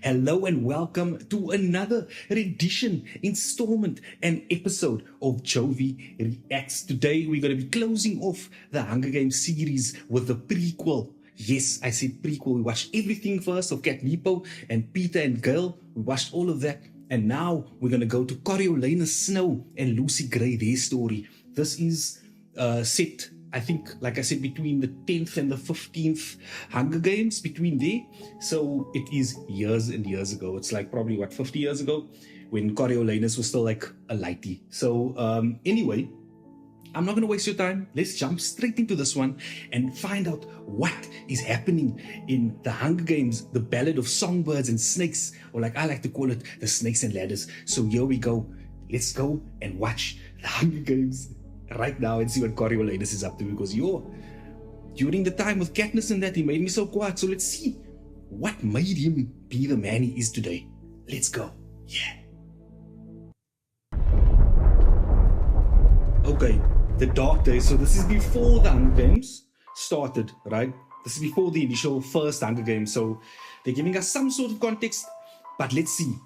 Hello and welcome to another edition, installment, and episode of Jovi Reacts. Today we're going to be closing off the Hunger Games series with the prequel. Yes, I said prequel. We watched everything first of Cat Lipo and Peter and Girl. We watched all of that. And now we're going to go to Coriolanus Snow and Lucy Gray, their story. This is set, I think, like I said, between the 10th and the 15th Hunger Games, between there. So it is years and years ago. It's like probably, 50 years ago when Coriolanus was still like a lighty. So anyway, I'm not going to waste your time. Let's jump straight into this one and find out what is happening in the Hunger Games, the Ballad of Songbirds and Snakes, or like I like to call it, the Snakes and Ladders. So here we go. Let's go and watch the Hunger Games right now and see what Coriolanus is up to, because during the time with Katniss and that, he made me so quiet. So let's see what made him be the man he is today. Let's go. Yeah. Okay, the Dark Days. So this is before the Hunger Games started, right? This is before the initial first Hunger Games. So they're giving us some sort of context, but let's see.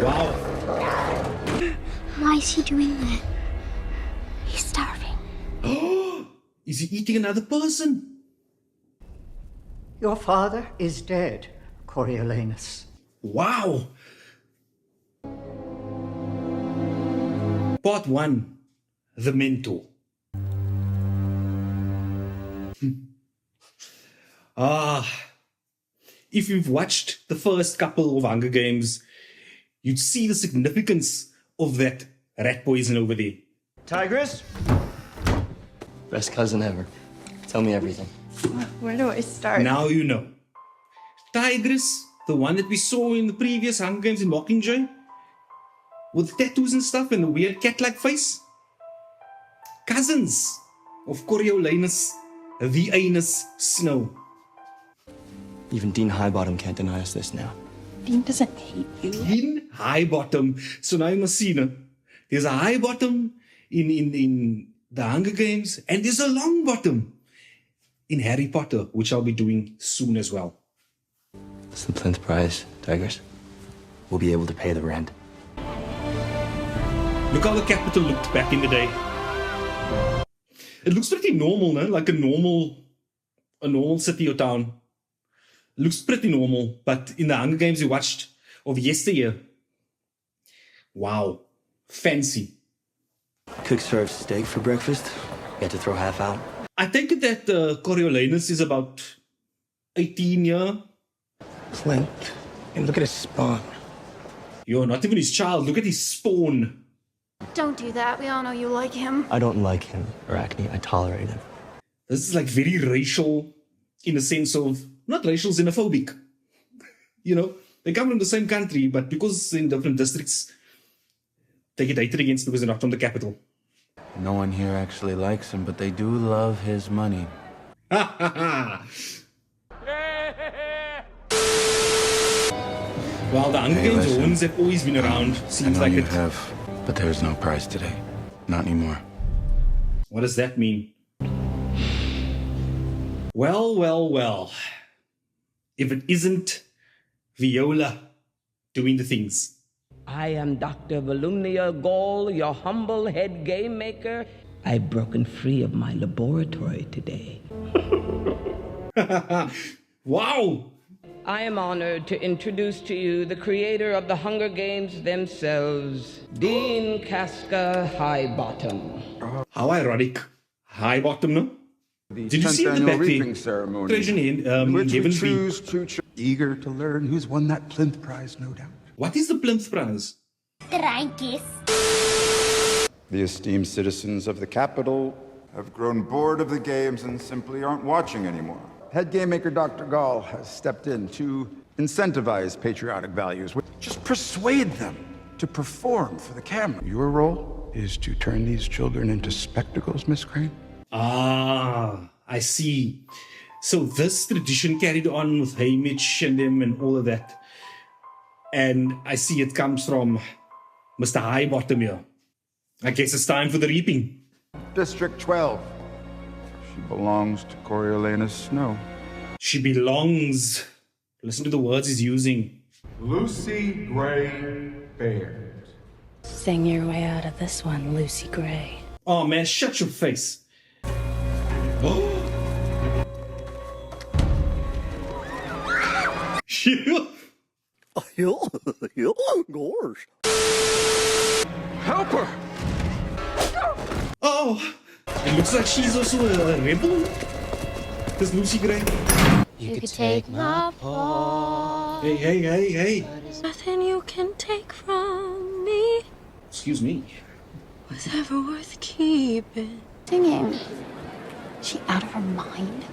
Wow. Why is he doing that? He's starving. Oh, is he eating another person? Your father is dead, Coriolanus. Wow. Part 1, The Mentor. If you've watched the first couple of Hunger Games, you'd see the significance of that rat poison over there. Tigress? Best cousin ever. Tell me everything. Where do I start? Now you know. Tigress, the one that we saw in the previous Hunger Games in Mockingjay, with tattoos and stuff and the weird cat-like face. Cousins of Coriolanus, the Anus Snow. Even Dean Highbottom can't deny us this now. Dean doesn't hate you. In Highbottom. So now you must see, no? There's a Highbottom in the Hunger Games, and there's a Longbottom in Harry Potter, which I'll be doing soon as well. It's the plinth prize, Tigress. We'll be able to pay the rent. Look how the capital looked back in the day. It looks pretty normal, no? Like a normal city or town. It looks pretty normal, but in the Hunger Games we watched of yesteryear, wow, fancy. Cook served steak for breakfast. You had to throw half out. I take it that Coriolanus is about 18 years. Flint. And look at his spawn. Yo, not even his child. Look at his spawn. Don't do that. We all know you like him. I don't like him, Arachne. I tolerate him. This is like very racial in the sense of, not racial, xenophobic. You know, they come from the same country, but because in different districts, they get hated against because they're not from the capital. No one here actually likes him, but they do love his money. Ha ha ha! Well, the Hunger Games horns have always been around. I Seems know like you it. have, but there's no prize today. Not anymore. What does that mean? Well, well, well. If it isn't Viola doing the things. I am Dr. Volumnia Gall, your humble head game maker. I've broken free of my laboratory today. Wow! I am honored to introduce to you the creator of the Hunger Games themselves, Dean Casca Highbottom. How ironic. Highbottom, no? The Did you see 10th in the annual back reaping there? ceremony, Treasure in which we Heaven's Beat. choose to eager to learn who's won that plinth prize, no doubt. What is the plinth prize? Drankjes. The esteemed citizens of the capital have grown bored of the games and simply aren't watching anymore. Head game maker Dr. Gall has stepped in to incentivize patriotic values. Just persuade them to perform for the camera. Your role is to turn these children into spectacles, Miss Crane. Ah, I see. So this tradition carried on with Haymitch and them and all of that. And I see it comes from Mr. Highbottom here. I guess it's time for the reaping. District 12. She belongs to Coriolanus Snow. She belongs Listen to the words he's using. Lucy Gray Baird. Sing your way out of this one, Lucy Gray. Oh man, shut your face. Gosh. Help her! Oh, it looks like she's also a rebel. This Lucy Gray. You could take my part. Hey. Nothing you can take from me Excuse me. was ever worth keeping. Singing. She out of her mind?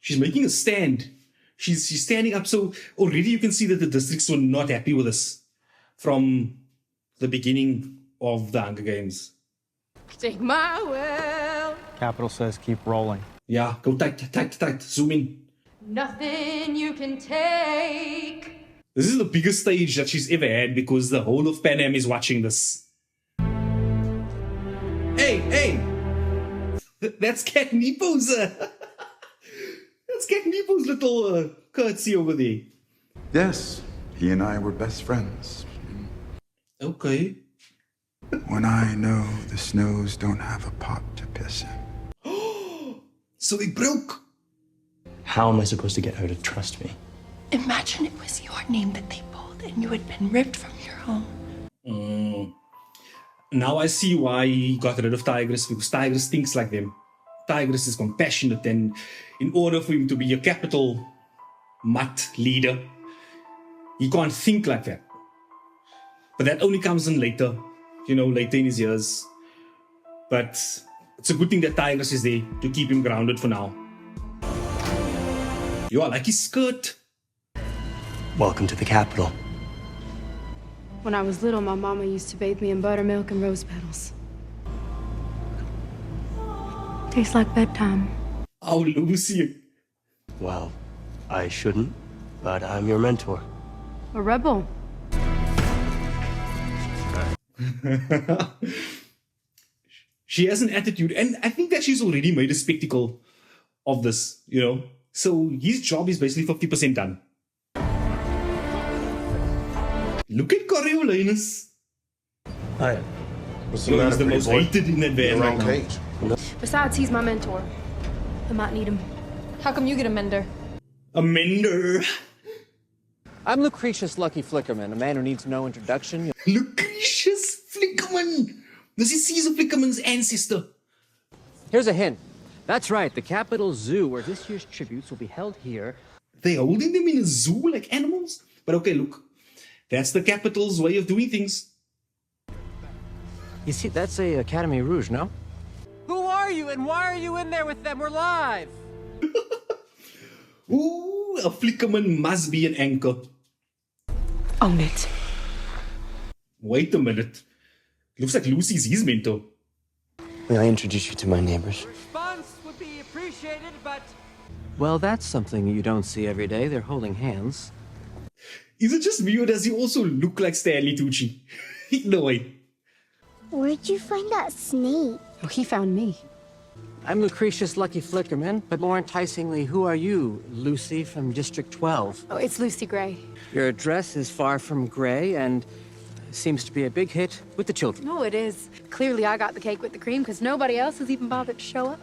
She's making a stand. She's standing up, so already you can see that the districts were not happy with us from the beginning of the Hunger Games. Take my will. Capital says keep rolling. Yeah, go tight, zoom in. Nothing you can take. This is the biggest stage that she's ever had because the whole of Panem is watching this. Hey! That's Cat Nepo's. That's Cat Nepo's little curtsy over there. Yes, he and I were best friends. Okay. When I know the Snows don't have a pot to piss in. So they broke. How am I supposed to get her to trust me? Imagine it was your name that they pulled and you had been ripped from your home. Now I see why he got rid of Tigress, because Tigress thinks like them. Tigress is compassionate, and in order for him to be a capital mutt leader, he can't think like that. But that only comes in later, later in his years. But it's a good thing that Tigress is there to keep him grounded for now. Yo, I like his skirt. Welcome to the capital. When I was little, my mama used to bathe me in buttermilk and rose petals. Tastes like bedtime. Oh, Lucy. Well, I shouldn't, but I'm your mentor. A rebel. She has an attitude, and I think that she's already made a spectacle of this, So his job is basically 50% done. Look at Coriolanus. Hi. What's He's the most hated in that van right now. Kate. Besides, he's my mentor. I might need him. How come you get a mender? A mender. I'm Lucretius Lucky Flickerman, a man who needs no introduction. Lucretius Flickerman. This is Caesar Flickerman's ancestor. Here's a hint. That's right, the Capitol Zoo, where this year's tributes will be held here. They're holding them in a zoo like animals? But okay, look. That's the Capitol's way of doing things. You see, that's a Academy Rouge, no? Who are you and why are you in there with them? We're live! Ooh, a Flickerman must be an anchor. Own it. Wait a minute. Looks like Lucy's his mentor. May I introduce you to my neighbors? Response would be appreciated, but... Well, that's something you don't see every day. They're holding hands. Is it just me or does he also look like Stanley Tucci? No way. Where'd you find that snake? Oh, he found me. I'm Lucretius Lucky Flickerman, but more enticingly, who are you, Lucy from District 12? Oh, it's Lucy Gray. Your address is far from gray and seems to be a big hit with the children. No, it is. Clearly, I got the cake with the cream because nobody else has even bothered to show up.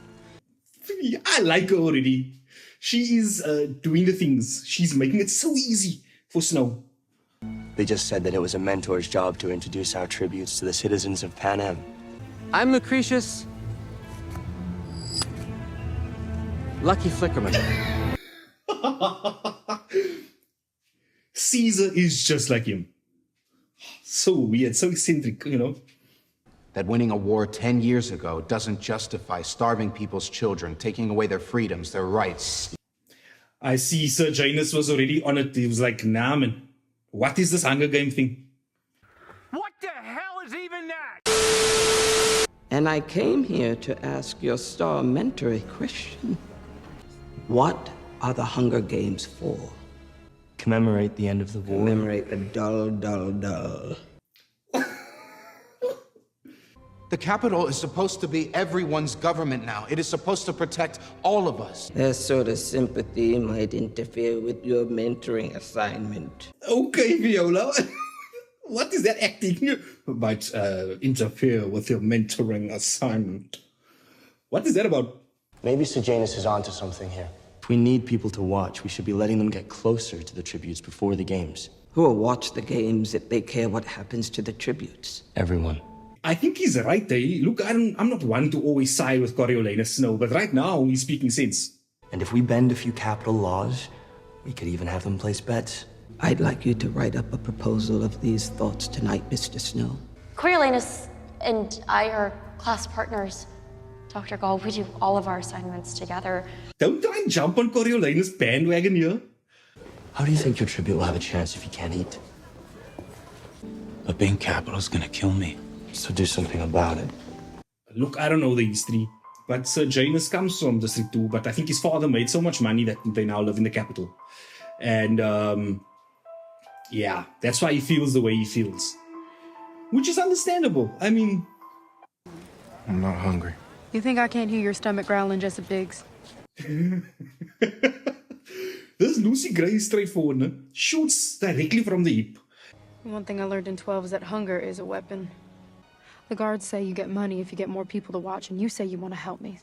I like her already. She is doing the things. She's making it so easy for Snow. They just said that it was a mentor's job to introduce our tributes to the citizens of Panem. I'm Lucretius Lucky Flickerman. Caesar is just like him. So weird, so eccentric, That winning a war 10 years ago doesn't justify starving people's children, taking away their freedoms, their rights. I see Sir Janus was already on it. He was like, nah, man. What is this Hunger Game thing? What the hell is even that? And I came here to ask your star mentor a question. What are the Hunger Games for? Commemorate the end of the war. Commemorate the dull, dull, dull. The Capitol is supposed to be everyone's government now. It is supposed to protect all of us. That sort of sympathy might interfere with your mentoring assignment. Okay, Viola. What is that acting? Might interfere with your mentoring assignment. What is that about? Maybe Sejanus is onto something here. If we need people to watch, we should be letting them get closer to the tributes before the games. Who will watch the games if they care what happens to the tributes? Everyone. I think he's right, eh? Look, I'm not one to always side with Coriolanus Snow, but right now he's speaking sense. And if we bend a few capital laws, we could even have them place bets. I'd like you to write up a proposal of these thoughts tonight, Mr. Snow. Coriolanus and I are class partners. Dr. Gall, we do all of our assignments together. Don't try and jump on Coriolanus' bandwagon here. How do you think your tribute will have a chance if you can't eat? A being capital's gonna kill me. So do something about it. Look, I don't know the history, but Sir Janus comes from District 2, but I think his father made so much money that they now live in the capital. And, yeah, that's why he feels the way he feels. Which is understandable. I mean... I'm not hungry. You think I can't hear your stomach growling, Jessup Diggs? This Lucy Gray is straightforward, no? Shoots directly from the hip. One thing I learned in 12 is that hunger is a weapon. The guards say you get money if you get more people to watch, and you say you want to help me.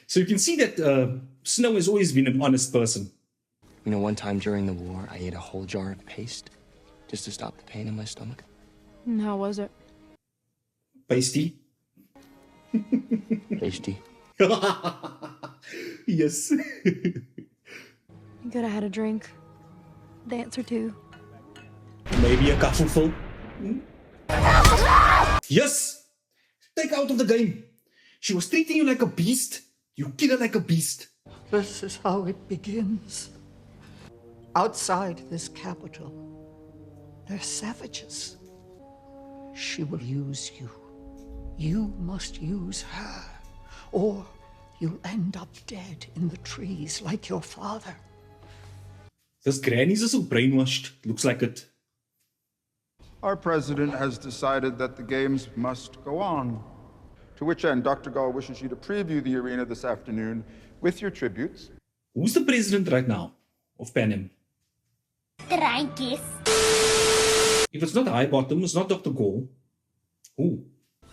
So you can see that Snow has always been an honest person. You know, one time during the war, I ate a whole jar of paste just to stop the pain in my stomach. And how was it? Pasty. Pasty. Yes. You could have had a drink. Dance or two. Maybe a cupful. Yes! Take out of the game. She was treating you like a beast. You kill her like a beast. This is how it begins. Outside this capital, they're savages. She will use you. You must use her, or you'll end up dead in the trees like your father. This granny's is so brainwashed. Looks like it. Our president has decided that the games must go on. To which end, Dr. Gall wishes you to preview the arena this afternoon with your tributes. Who's the president right now of Panem? Drankjes. If it's not Highbottom, it's not Dr. Gall. Who?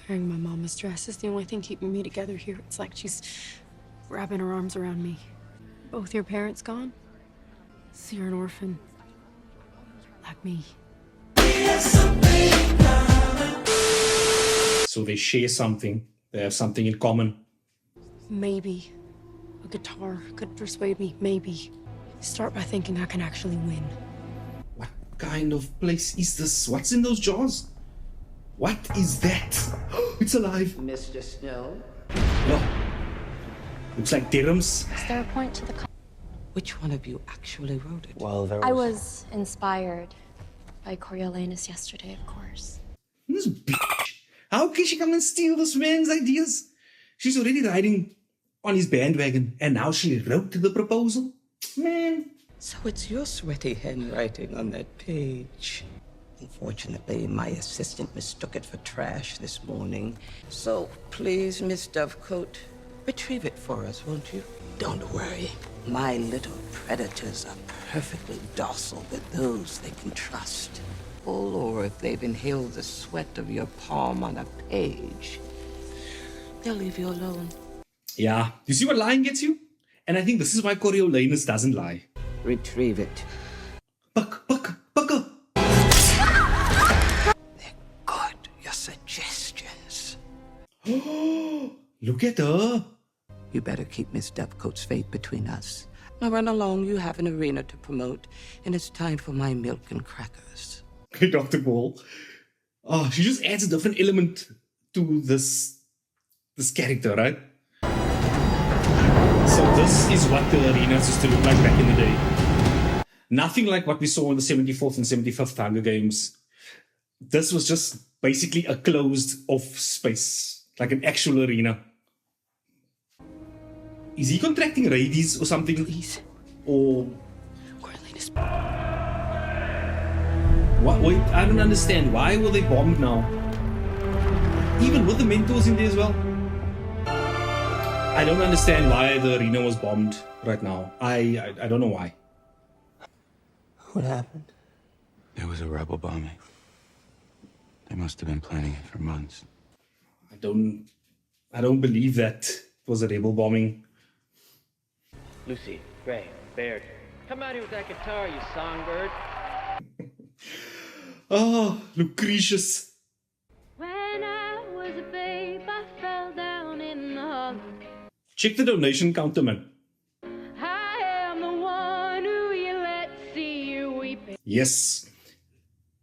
Wearing my mama's dress is the only thing keeping me together here. It's like she's wrapping her arms around me. Both your parents gone? So you're an orphan. Like me. So they share something. They have something in common. Maybe a guitar could persuade me. Maybe. Start by thinking I can actually win. What kind of place is this? What's in those jars? What is that? It's alive. Mr. Snow? Oh. Looks like dirhams. Is there a point to the... Which one of you actually wrote it? Well, I was inspired by Coriolanus yesterday, of course. This bitch. How can she come and steal this man's ideas? She's already riding on his bandwagon, and now she wrote the proposal? Man. So it's your sweaty handwriting on that page. Unfortunately, my assistant mistook it for trash this morning. So please, Miss Dovecoat, retrieve it for us, won't you? Don't worry. My little predators are perfectly docile with those they can trust. Or if they've inhaled the sweat of your palm on a page, they'll leave you alone. Yeah. You see what lying gets you? And I think this is why Coriolanus doesn't lie. Retrieve it. Bucker. They're good, your suggestions. Look at her. You better keep Miss Dovecoat's fate between us. Now run along, you have an arena to promote, and it's time for my milk and crackers. Okay, Dr. Gall. Oh, she just adds a different element to this character, right? So this is what the arenas used to look like back in the day. Nothing like what we saw in the 74th and 75th Hunger Games. This was just basically a closed off space, like an actual arena. Is he contracting rabies or something? Please. Or... Coriolanus. What? Wait, I don't understand. Why were they bombed now? Even with the mentors in there as well. I don't understand why the arena was bombed right now. I don't know why. What happened? There was a rebel bombing. They must have been planning it for months. I don't believe that it was a rebel bombing. Lucy, Gray, Baird, come out here with that guitar, you songbird. Oh, Lucretius. When I was a babe, I fell down in the hollow. Check the donation counter, man. I am the one who you let see you weeping. Yes.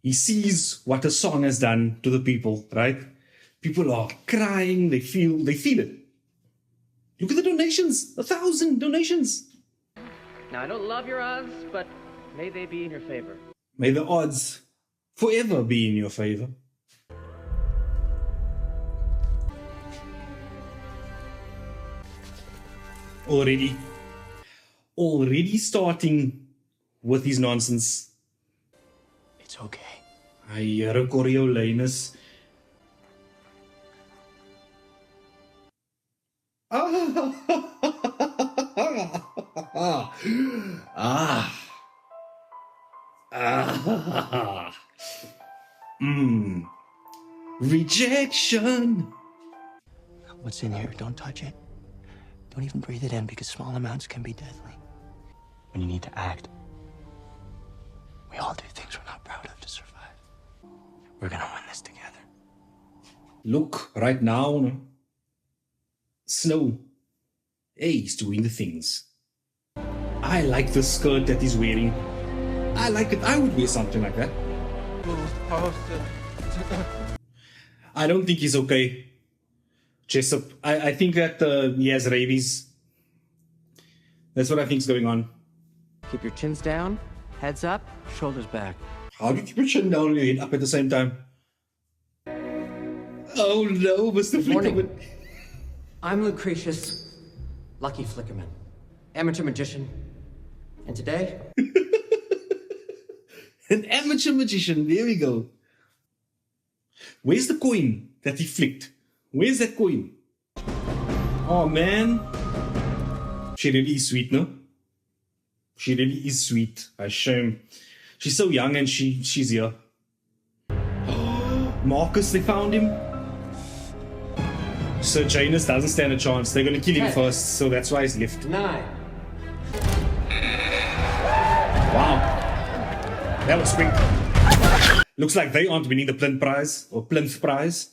He sees what a song has done to the people, right? People are crying, they feel it. Look at the donations, 1,000 donations. Now, I don't love your odds, but may they be in your favor. May the odds forever be in your favor. Already starting with his nonsense. It's okay. I hear a Coriolanus. Rejection. What's in here? Don't touch it. Don't even breathe it in because small amounts can be deadly. When you need to act, we all do things we're not proud of to survive. We're gonna win this together. Look, right now, Snow, hey, he's doing the things. I like the skirt that he's wearing. I like it. I would wear something like that. I don't think he's okay. Jessup, I think that he has rabies. That's what I think is going on. Keep your chins down, heads up, shoulders back. How do you keep your chin down and your head up at the same time? Oh no, Mr. Flickerman. I'm Lucretius, Lucky Flickerman, amateur magician. And today... An amateur magician, there we go. Where's the coin that he flicked? Where's that coin? Oh man. She really is sweet, no? She really is sweet. I shame. She's so young and she's here. Marcus, they found him. Sir Janus doesn't stand a chance. They're gonna kill him first, so that's why he's left. 9. Wow. That was quick. Looks like they aren't winning the Plinth prize, or Plinth prize.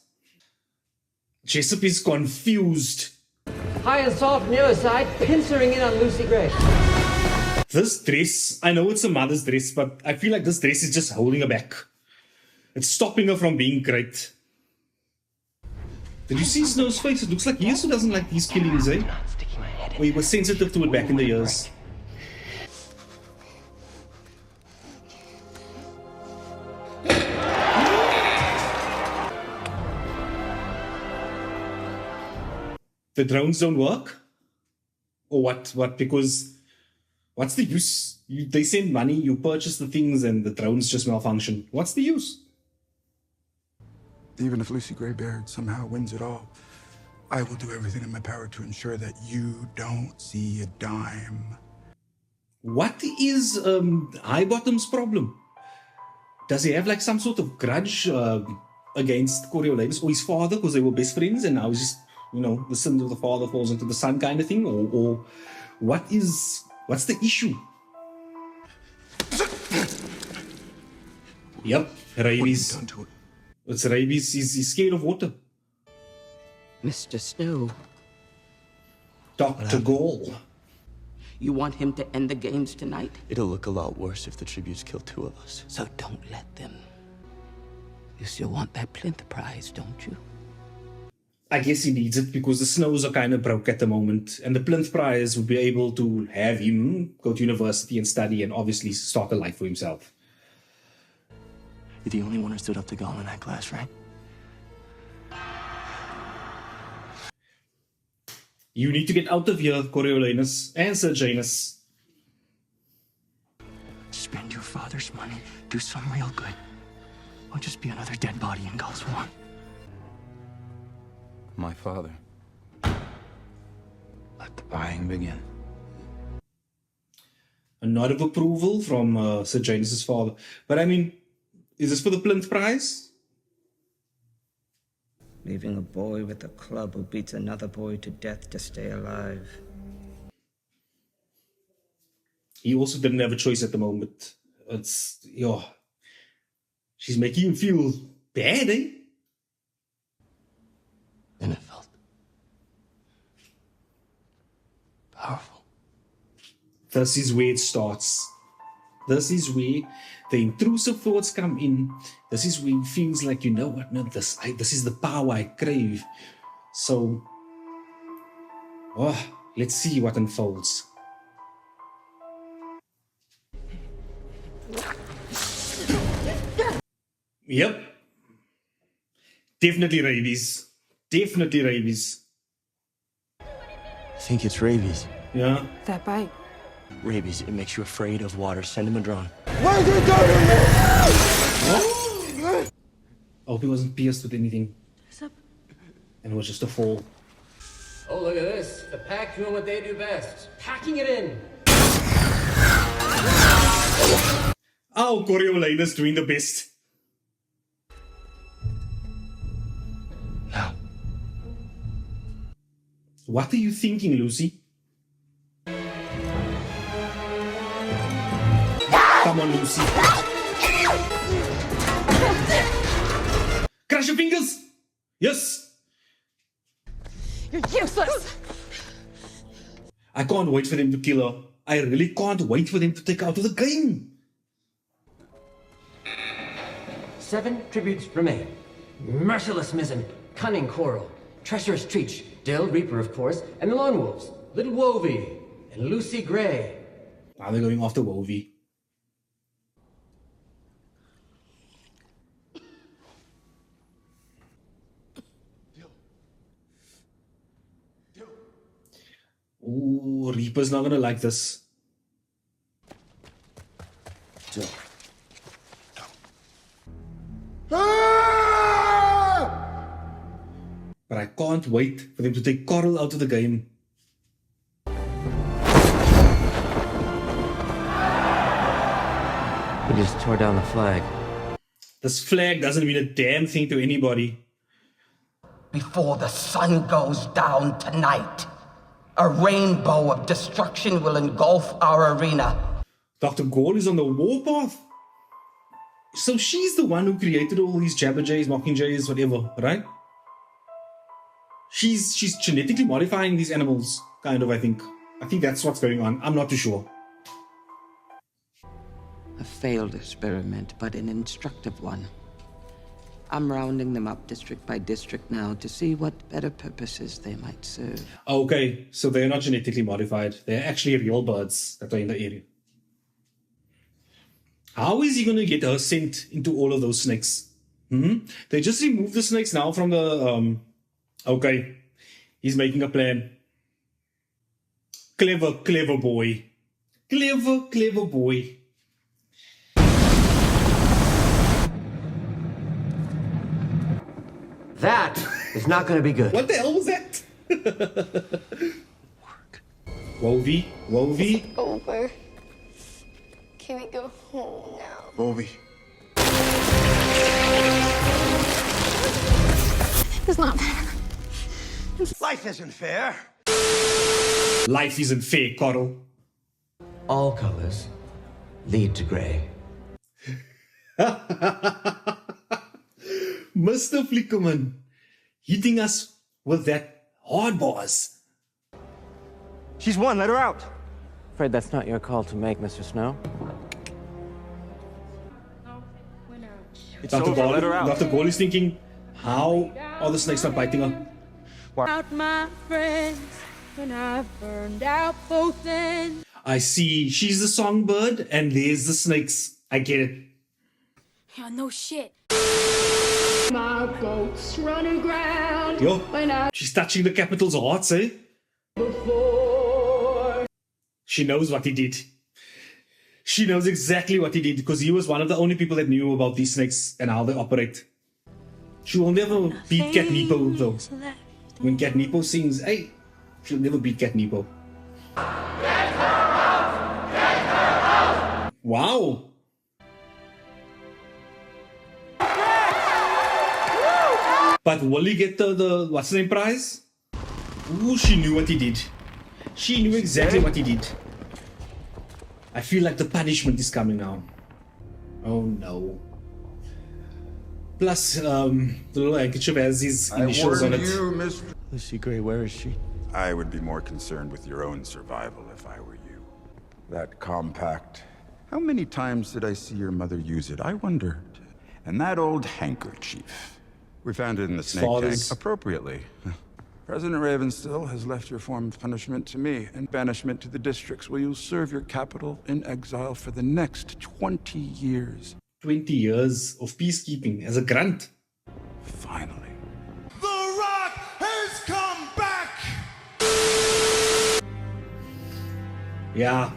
Jessup is confused. High and soft on the other side, pincering in on Lucy Gray. This dress, I know it's a mother's dress, but I feel like this dress is just holding her back. It's stopping her from being great. Did you see Snow's face? It looks like he also doesn't like these killings, eh? Or he was sensitive to it back in the years. The drones don't work? Or what? Because what's the use? They send money, you purchase the things, and the drones just malfunction. What's the use? Even if Lucy Gray Baird somehow wins it all, I will do everything in my power to ensure that you don't see a dime. What is Highbottom's problem? Does he have like some sort of grudge against Coriolanus or his father because they were best friends and now he's just, the sin of the father falls into the son kind of thing? Or what's the issue? Yep, rabies. It's rabies. He's scared of water. Mr. Snow. Dr. Gall. You want him to end the games tonight? It'll look a lot worse if the tributes kill 2 of us. So don't let them. You still want that Plinth prize, don't you? I guess he needs it because the Snows are kind of broke at the moment. And the Plinth prize would be able to have him go to university and study and obviously start a life for himself. You're the only one who stood up to Gall in that class, right? You need to get out of here, Coriolanus and Sir Janus. Spend your father's money. Do some real good. Don't just be another dead body in Gall's war. my father. Let the buying begin. A nod of approval from Sir Janus's father. But I mean, is this for the plinth prize? Leaving a boy with a club who beats another boy to death to stay alive. He also didn't have a choice at the moment. It's, yeah. She's making him feel bad, eh? And it felt powerful. This is where it starts. This is where the intrusive thoughts come in. This is where he feels like, you know what, no, this is the power I crave. So, let's see what unfolds. Yep. Definitely rabies. Definitely rabies. I think it's rabies. Yeah. That bite. Rabies, it makes you afraid of water. Send him a drone. I hope he wasn't pierced with anything. What's up? And it was just a fall. Oh, look at this. The pack doing what they do best. Packing it in. Oh, Coriolanus doing the best. No. What are you thinking, Lucy? Come on, Lucy. Crush your fingers! Yes! You're useless! I can't wait for them to kill her. I really can't wait for them to take her out of the game. 7 tributes remain. Merciless Mizzen, Cunning Coral, Treacherous Treach, Dill Reaper, of course, and the Lone Wolves, Little Jovi, and Lucy Gray. Now they're going after Jovi. Ooh, Reaper's not gonna like this. Dill. But I can't wait for them to take Coral out of the game. We just tore down the flag. This flag doesn't mean a damn thing to anybody. Before the sun goes down tonight, a rainbow of destruction will engulf our arena. Dr. Gall is on the warpath. So she's the one who created all these jabberjays, mockingjays, whatever, right? She's genetically modifying these animals, kind of, I think. I think that's what's going on. I'm not too sure. A failed experiment, but an instructive one. I'm rounding them up district by district now to see what better purposes they might serve. Okay, so they're not genetically modified. They're actually real birds that are in the area. How is he going to get her sent into all of those snakes? They just removed the snakes now from the... Okay, he's making a plan. Clever, clever boy. Clever, clever boy. That is not going to be good. What the hell was that? Jovi, Jovi. It's over. Can we go home now? Jovi. It's not fair. Life isn't fair. Life isn't fair, Coral. All colors lead to gray. Mr. Flickerman, hitting us with that hard bars. She's won, let her out. Afraid that's not your call to make, Mr. Snow. It's over, let her out. Dr. Gall is thinking, how are the snakes not biting her? Out my friends when I've burned out both ends. I see, she's the songbird and there's the snakes. I get it. Yeah, no shit. My boats run aground. Yo, when I she's touching the capital's hearts, eh? before. She knows what he did. She knows exactly what he did because he was one of the only people that knew about these snakes and how they operate. She will never beat Cat Nepo though. Left When Cat Nepo sings, hey, she'll never beat Cat Nepo. Wow. But will he get the what's the name prize? Ooh, she knew what he did. She knew exactly what he did. I feel like the punishment is coming now. Oh no. Plus, the little handkerchief has his initials on it. Lucy Gray, where is she? I would be more concerned with your own survival if I were you. That compact. How many times did I see your mother use it? I wondered. And that old handkerchief. We found it in the snake tank, appropriately. President Ravenstill has left your form of punishment to me and banishment to the districts where you'll serve your capital in exile for the next 20 years. 20 years of peacekeeping as a grunt. Finally. The Rock has come back! Yeah.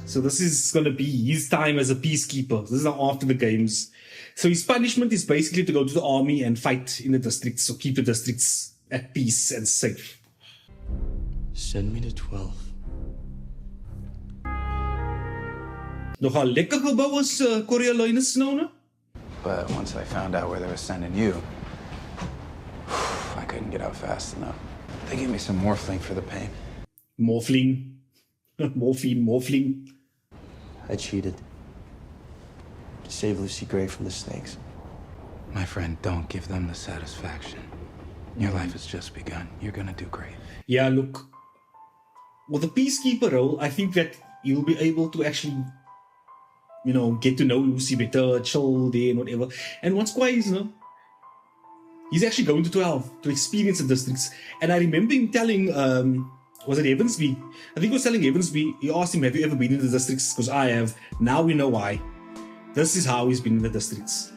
So this is going to be his time as a peacekeeper. This is now after the games. So his punishment is basically to go to the army and fight in the districts. So keep the districts at peace and safe. Send me to 12. Nogal lekker gebouw as Coriolanus nou, ne? But once I found out where they were sending you, I couldn't get out fast enough. They gave me some morphine for the pain. Morphine. Morphine. I cheated. To save Lucy Gray from the snakes. My friend, don't give them the satisfaction. Your life has just begun. You're gonna do great. Yeah, look. With the peacekeeper role, I think that you'll be able to actually, you know, get to know Lucy better, chill there and whatever. And what's quite, you know, he's actually going to 12 to experience the districts. And I remember him telling, was it Evansby? I think he was telling Evansby, he asked him, have you ever been in the districts? Because I have. Now we know why. This is how he's been in the districts.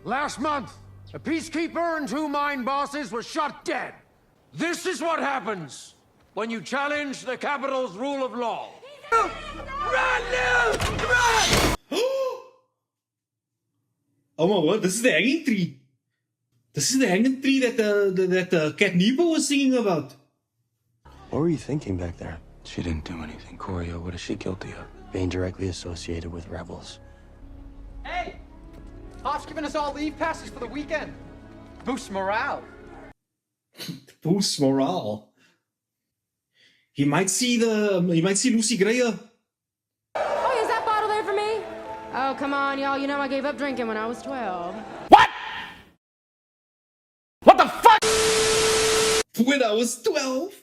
Last month, a peacekeeper and 2 mine bosses were shot dead. This is what happens when you challenge the capital's rule of law. Run, Lou! Run! Oh my word, this is the hanging tree. This is the hanging tree that Cat Nepo was singing about. What were you thinking back there? She didn't do anything, Corio. What is she guilty of? Being directly associated with rebels. Hey! Pop's giving us all leave passes for the weekend. Boost morale. Boost morale. He might see Lucy Gray. Oh, is that bottle there for me? Oh, come on, y'all. You know I gave up drinking when I was 12. What? What the fuck? When I was 12?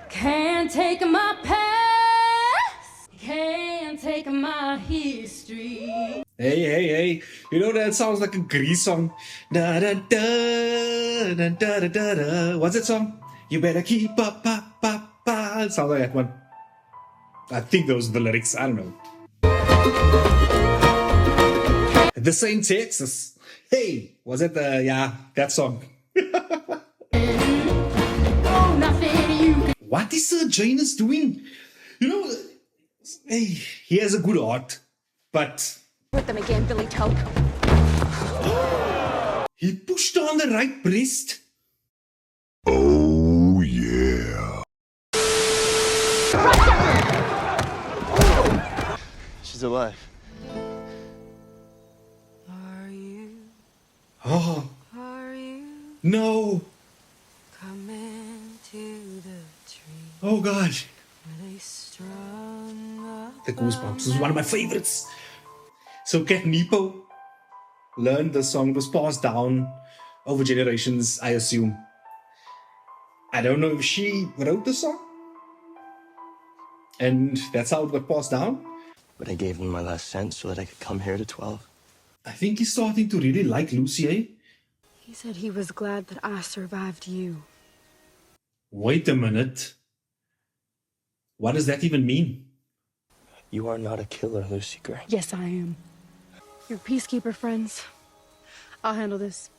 Can't take my past. Can't take my history. Hey. You know that sounds like a Grease song. Da da da da da da da da. What's that song? You better keep up, pop, pop, pop. It sounds like that one. I think those are the lyrics. I don't know. This ain't Texas. Hey, was it yeah, that song. What is Sir Janus doing? You know, hey, he has a good heart, but... With them again, Billy Tope. He pushed on the right breast. Oh, yeah. She's alive. Oh. No. Oh gosh. The Goosebumps. This is one of my favorites. So Cat Nepo learned the song. It was passed down over generations, I assume. I don't know if she wrote the song. And that's how it got passed down. But I gave him my last cent so that I could come here to 12. I think he's starting to really like Lucy, eh? He said he was glad that I survived you. Wait a minute. What does that even mean? You are not a killer, Lucy Gray. Yes, I am. You're peacekeeper friends. I'll handle this.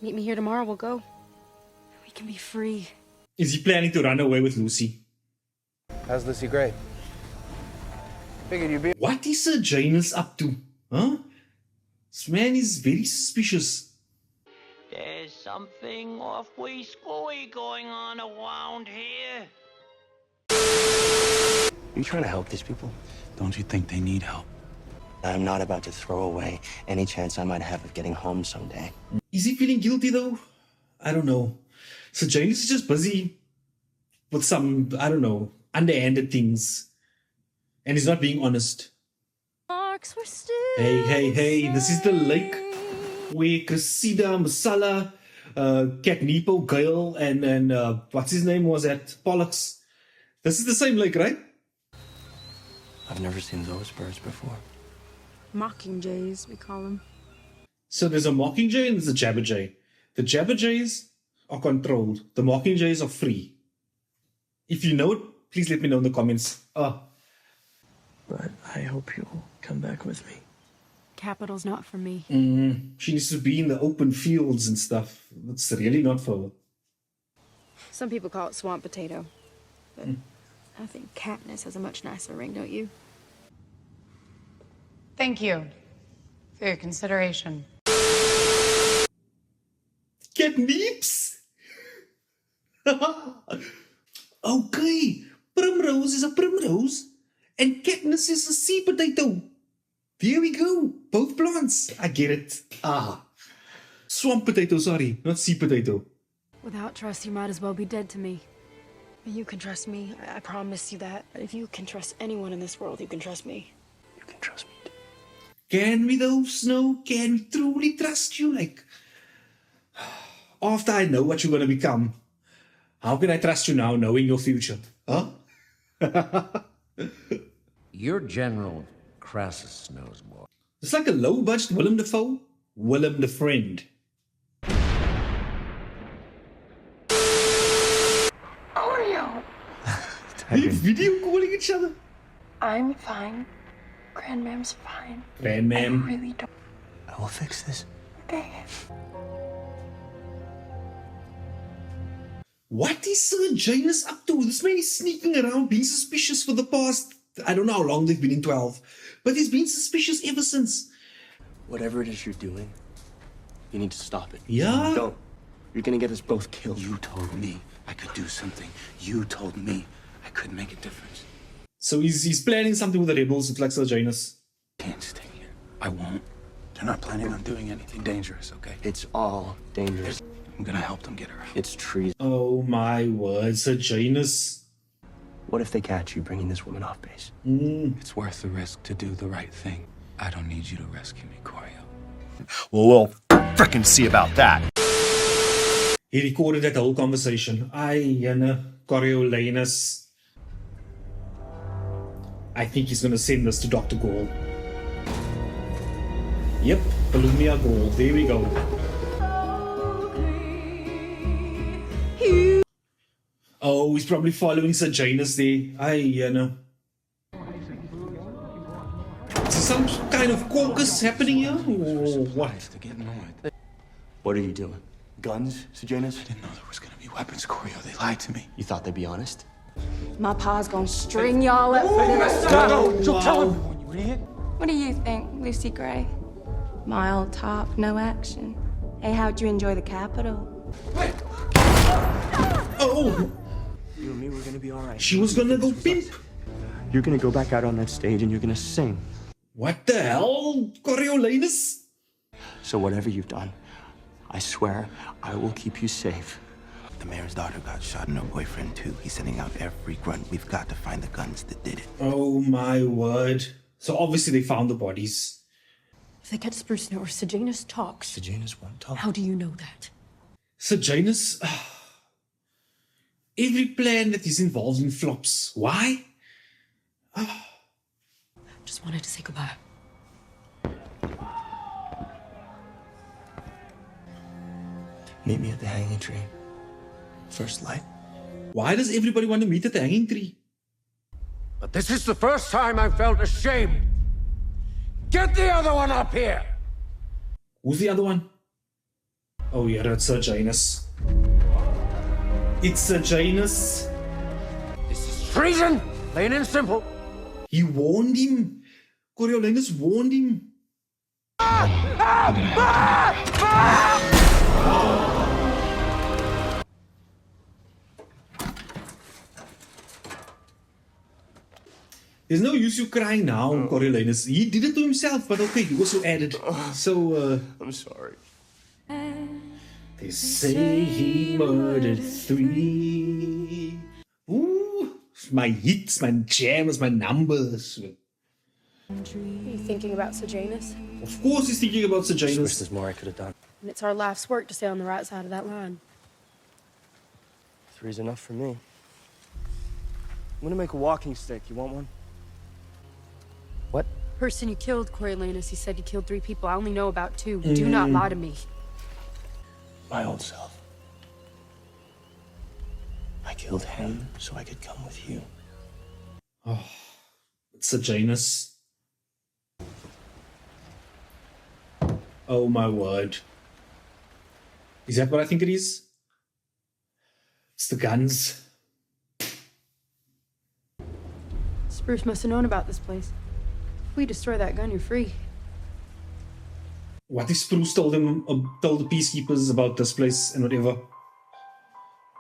Meet me here tomorrow, we'll go. We can be free. Is he planning to run away with Lucy? How's Lucy Gray? Figured you'd be... What is Sir Janus up to? Huh? This man is very suspicious. There's something awfully screwy going on around here. Are you trying to help these people? Don't you think they need help? I'm not about to throw away any chance I might have of getting home someday. Is he feeling guilty though? I don't know. So James is just busy with some, I don't know, underhanded things. And he's not being honest. Marks were still Hey, this is the lake where Cressida, Masala, Cat Nepo, Gale, and what's his name was at Pollux. This is the same lake, right? I've never seen those birds before. Mockingjays, we call them. So there's a mockingjay and there's a jabberjay. The jabberjays are controlled. The mockingjays are free. If you know it, please let me know in the comments. But I hope you'll come back with me. Capital's not for me. She needs to be in the open fields and stuff. That's really not for her. Some people call it swamp potato. But I think Katniss has a much nicer ring, don't you? Thank you for your consideration. Catnips? Okay, Primrose is a primrose and Katniss is a sea potato. There we go. Both plants. I get it. Swamp potato, sorry, not sea potato. Without trust, you might as well be dead to me. You can trust me. I promise you that. If you can trust anyone in this world, you can trust me. You can trust me too. Can we though, Snow? Can we truly trust you? Like, after I know what you're going to become, how can I trust you now knowing your future? Huh? Your General Crassus knows more. It's like a low-budget Willem Dafoe. Willem the Friend. How are you? They video calling each other. I'm fine. Grandmam's fine. Grandmam. I really don't. I will fix this. Okay. What is Sir Janus up to? This man is sneaking around being suspicious for the past, I don't know how long they've been in 12, but he's been suspicious ever since. Whatever it is you're doing, you need to stop it. Yeah? Don't. You're gonna get us both killed. You told me I could do something. You told me I could make a difference. So he's planning something with the rebels, it's like Sir Janus. Can't stay here. I won't. They're not planning on doing anything dangerous, okay? It's all dangerous. I'm gonna help them get her out. It's treason. Oh my word, Sir Janus. What if they catch you bringing this woman off base? It's worth the risk to do the right thing. I don't need you to rescue me, Corio. Well, we'll frickin' see about that. He recorded that whole conversation. Coriolanus. I think he's gonna send this to Dr. Gaul. Yep, Palumia Gaul. There we go. Oh, he's probably following Sir Janus there. Is there some kind of caucus happening here? Or what? What are you doing? Guns, Sejanus? I didn't know there was gonna be weapons, Corio. They lied to me. You thought they'd be honest? My pa's gonna string y'all up for this. Don't tell him! You idiot! What do you think, Lucy Gray? Mild talk, no action. Hey, how'd you enjoy the Capitol? Oh! You and me were gonna be alright. She was gonna go pimp. You're gonna go back out on that stage and you're gonna sing. What the hell, Coriolanus? So whatever you've done, I swear I will keep you safe. The mayor's daughter got shot and her boyfriend too. He's sending out every grunt. We've got to find the guns that did it. Oh my word. So obviously they found the bodies. If they catch Spruce or Sejanus talks. Sejanus won't talk. How do you know that? Sejanus, every plan that he's involved in flops. Why? Just wanted to say goodbye. Meet me at the hanging tree. First light. Why does everybody want to meet at the hanging tree? But this is the first time I've felt ashamed. Get the other one up here! Who's the other one? Oh yeah, that's Sir Janus. It's Sir Janus. This is treason, plain and simple. He warned him. Coriolanus warned him. There's no use you crying now, Coriolanus. He did it to himself, but okay, he also added. So, I'm sorry. They say he murdered 3. Ooh, my hits, my jams, my numbers. Are you thinking about Sejanus? Of course he's thinking about Sejanus. Wish there's more I could have done. And it's our life's work to stay on the right side of that line. 3's enough for me. I'm gonna make a walking stick. You want one? What? Person you killed, Coriolanus, he said you killed 3 people. I only know about 2. Do not lie to me. My old self. I killed him so I could come with you. Oh, it's Sejanus. Oh my word. Is that what I think it is? It's the guns. Spruce must have known about this place. If we destroy that gun, you're free. What if Spruce told the peacekeepers about this place and whatever?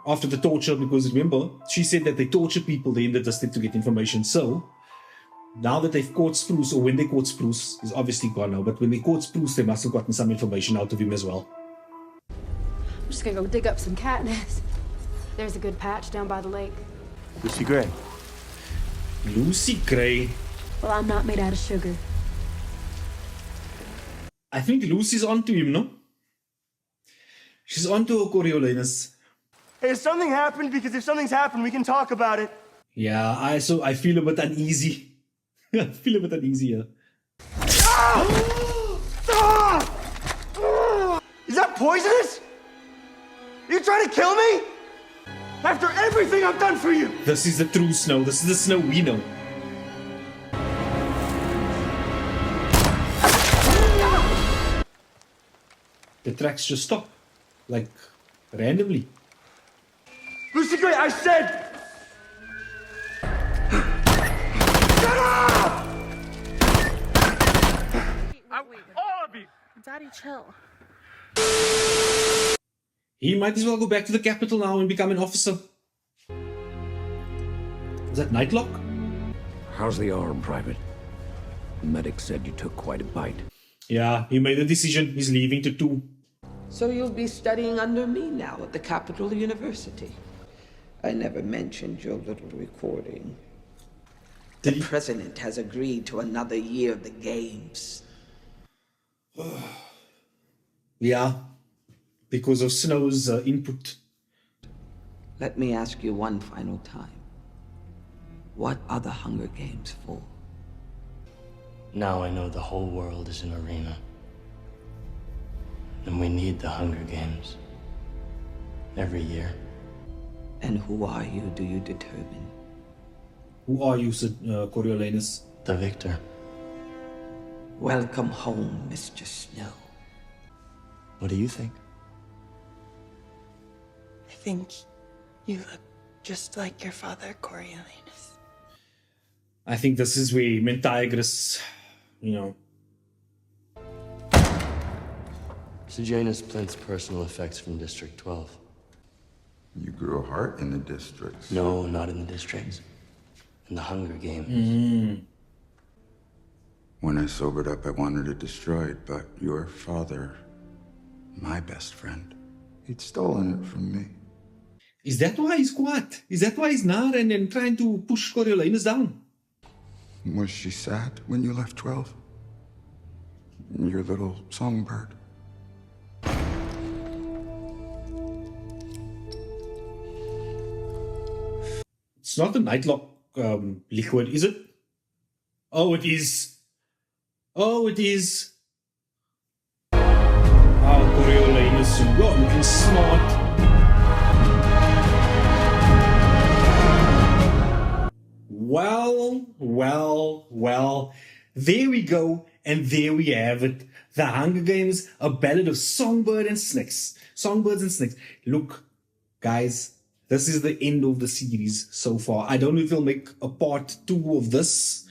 After the torture, because remember, she said that they torture people there in the district to get information. So, now that they've caught Spruce, or when they caught Spruce, he's obviously gone now, but when they caught Spruce, they must have gotten some information out of him as well. I'm just gonna go dig up some catnip. There's a good patch down by the lake. Lucy Gray. Lucy Gray. Well, I'm not made out of sugar. I think Lucy's onto him, no? She's onto Coriolanus. Hey, has something happened? Because if something's happened, we can talk about it. Yeah, I feel a bit uneasy. I feel a bit uneasy here. Is that poisonous? Are you trying to kill me? After everything I've done for you! This is the true snow. This is the snow we know. The tracks just stop. Like, randomly. Lucy Gray, I said! Shut up! All of you! Daddy, chill. He might as well go back to the capital now and become an officer. Is that Nightlock? How's the arm, Private? The medic said you took quite a bite. Yeah, he made a decision. He's leaving to 2. So you'll be studying under me now at the Capital University. I never mentioned your little recording. The president has agreed to another year of the games. Yeah, because of Snow's input. Let me ask you one final time. What are the Hunger Games for? Now I know the whole world is an arena. And we need the Hunger Games. Every year. And who are you, do you determine? Who are you, Coriolanus? The victor. Welcome home, Mr. Snow. What do you think? I think you look just like your father, Coriolanus. I think this is where Mentigris, you know. Sejanus plants personal effects from District 12. You grew a heart in the districts. No, not in the districts. In the Hunger Games. When I sobered up, I wanted to destroy it, but your father, my best friend, he'd stolen it from me. Is that why he's quiet? Is that why he's not and trying to push Coriolanus down? Was she sad when you left 12? Your little songbird. It's not a Nightlock liquid, is it? Oh, it is. Oh, it is. Oh, Coriolanus, you're looking smart. Well. There we go, and there we have it. The Hunger Games, a ballad of songbirds and snakes. Look, guys, this is the end of the series so far. I don't know if they'll make a part 2 of this,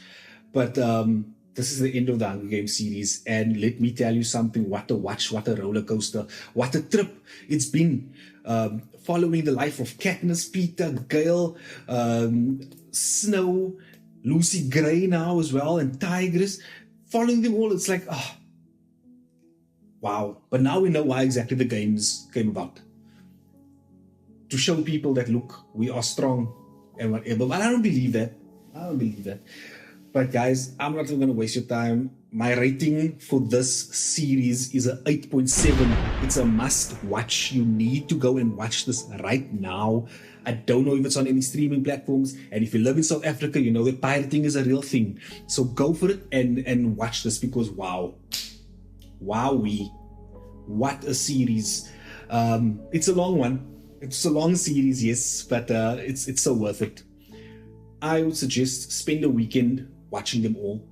but this is the end of the Hunger Games series. And let me tell you something, what a watch, what a roller coaster, what a trip it's been. Following the life of Katniss, Peter, Gale, Snow, Lucy Gray now as well, and Tigress, following them all. It's like, oh, wow. But now we know why exactly the games came about. To show people that, look, we are strong and whatever. But I don't believe that. I don't believe that. But guys, I'm not even going to waste your time. My rating for this series is a 8.7. It's a must watch. You need to go and watch this right now. I don't know if it's on any streaming platforms. And if you live in South Africa, you know that pirating is a real thing. So go for it and watch this, because wow. Wowee. What a series. It's a long one. It's a long series, yes, but it's so worth it. I would suggest spend a weekend watching them all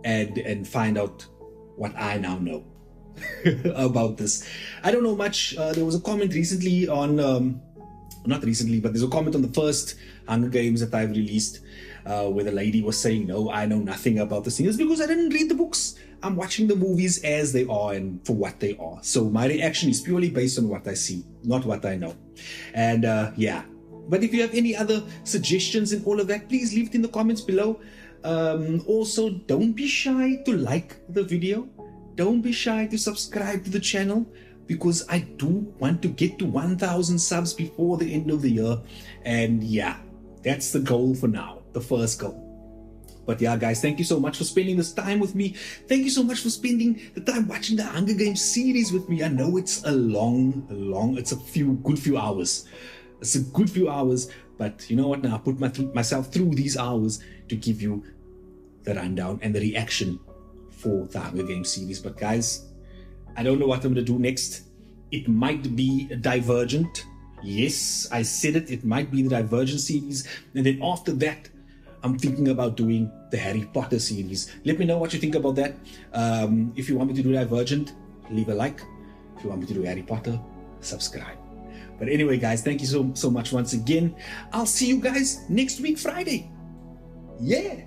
and find out what I now know about this. I don't know much. There was a comment recently on, not recently, but there's a comment on the first Hunger Games that I've released where the lady was saying, no, I know nothing about this thing. It's because I didn't read the books. I'm watching the movies as they are and for what they are. So my reaction is purely based on what I see, not what I know. And yeah. But if you have any other suggestions and all of that, please leave it in the comments below. Also, don't be shy to like the video. Don't be shy to subscribe to the channel, because I do want to get to 1,000 subs before the end of the year. And yeah, that's the goal for now, the first goal. But yeah, guys, thank you so much for spending this time with me. Thank you so much for spending the time watching the Hunger Games series with me. I know it's a it's a good few hours. It's a good few hours, but you know what? Now I put myself through these hours to give you the rundown and the reaction for the Hunger Games series. But guys, I don't know what I'm going to do next. It might be Divergent. Yes, I said it. It might be the Divergent series. And then after that, I'm thinking about doing the Harry Potter series. Let me know what you think about that. If you want me to do Divergent, leave a like. If you want me to do Harry Potter, subscribe. But anyway, guys, thank you so much once again. I'll see you guys next week, Friday. Yeah.